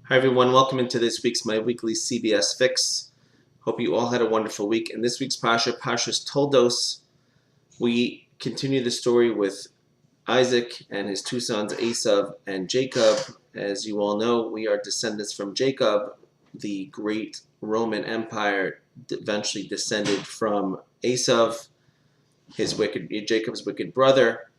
Hi everyone, welcome into this week's My Weekly CBS Fix. Hope you all had a wonderful week. In this week's Parshas Toldos, we continue the story with Isaac and his two sons Esav and Jacob. As you all know, we are descendants from Jacob. The great Roman Empire eventually descended from Esav, Jacob's wicked brother,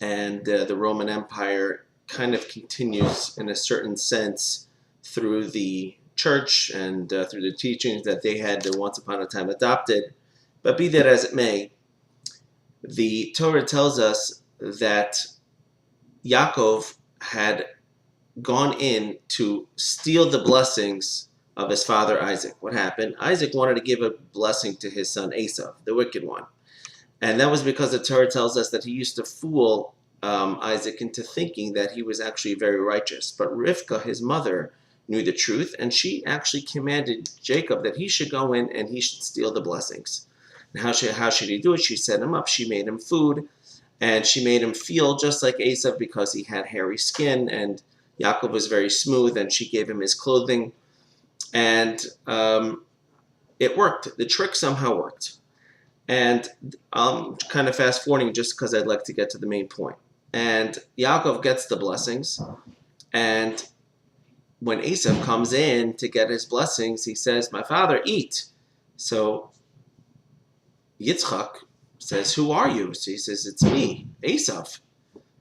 and the Roman Empire kind of continues in a certain sense through the church and through the teachings that they had once upon a time adopted. But be that as it may, the Torah tells us that Yaakov had gone in to steal the blessings of his father Isaac. What happened? Isaac wanted to give a blessing to his son Esav, the wicked one. And that was because the Torah tells us that he used to fool Isaac into thinking that he was actually very righteous. But Rivka, his mother, knew the truth, and she actually commanded Jacob that he should go in and he should steal the blessings. And how should he do it? She set him up. She made him food, and she made him feel just like Esav because he had hairy skin, and Yaakov was very smooth, and she gave him his clothing. And it worked. The trick somehow worked. And I'm kind of fast forwarding just because I'd like to get to the main point. And Yaakov gets the blessings, and when Esav comes in to get his blessings, he says, "My father, eat." So Yitzchak says, "Who are you?" So he says, "It's me, Esav."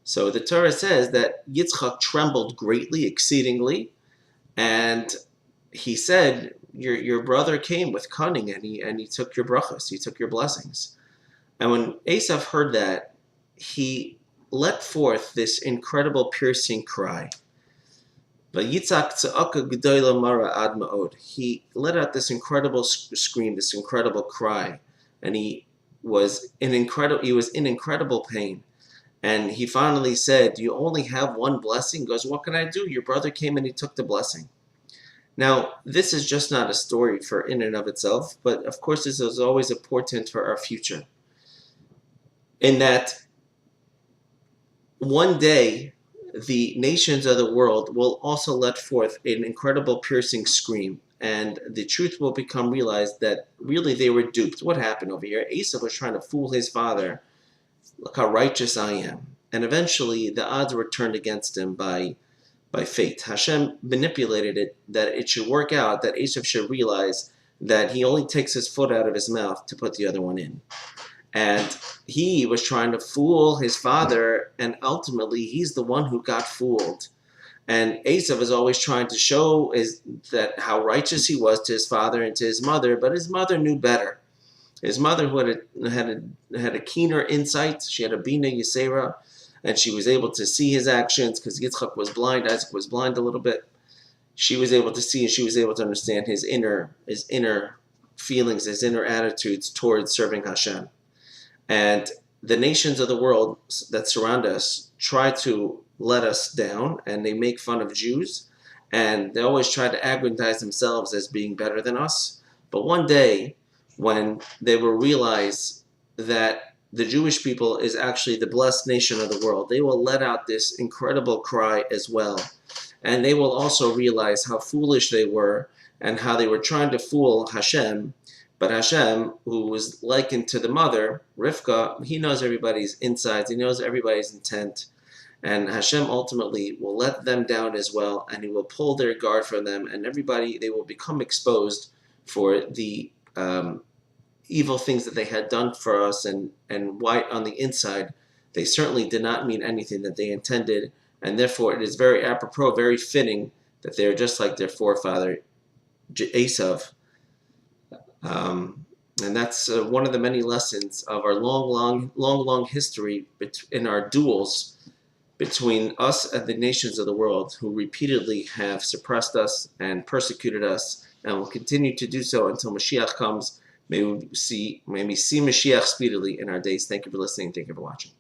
So the Torah says that Yitzchak trembled greatly, exceedingly, and he said, Your brother came with cunning, and he took your brachas, he took your blessings." And when Esav heard that, he let forth this incredible piercing cry. But Yitzchak tza'aka g'dola mara ad ma'od. He let out this incredible scream, this incredible cry, and he was in incredible pain. And he finally said, "You only have one blessing?" He goes, "What can I do? Your brother came and he took the blessing." Now, this is just not a story for in and of itself, but of course this is always a portent for our future. In that one day, the nations of the world will also let forth an incredible piercing scream, and the truth will become realized that really they were duped. What happened over here? Esav was trying to fool his father. Look how righteous I am. And eventually the odds were turned against him by fate. Hashem manipulated it that it should work out, that Esav should realize that he only takes his foot out of his mouth to put the other one in. And he was trying to fool his father, and ultimately he's the one who got fooled. And Esav is always trying to show that how righteous he was to his father and to his mother, but his mother knew better. His mother, who had a keener insight, she had a Bina Yisera, and she was able to see his actions because Yitzchak was blind, Isaac was blind a little bit. She was able to see, and she was able to understand his inner feelings, his inner attitudes towards serving Hashem. And the nations of the world that surround us try to let us down, and they make fun of Jews, and they always try to aggrandize themselves as being better than us. But one day, when they will realize that the Jewish people is actually the blessed nation of the world, they will let out this incredible cry as well. And they will also realize how foolish they were and how they were trying to fool Hashem. But Hashem, who was likened to the mother, Rivka, he knows everybody's insides, he knows everybody's intent. And Hashem ultimately will let them down as well, and he will pull their guard from them, and they will become exposed for the evil things that they had done for us, and why on the inside they certainly did not mean anything that they intended, and therefore it is very apropos, very fitting that they are just like their forefather Esav. And that's one of the many lessons of our long history in our duels between us and the nations of the world, who repeatedly have suppressed us and persecuted us, and will continue to do so until Mashiach comes. May we see Mashiach speedily in our days. Thank you for listening. Thank you for watching.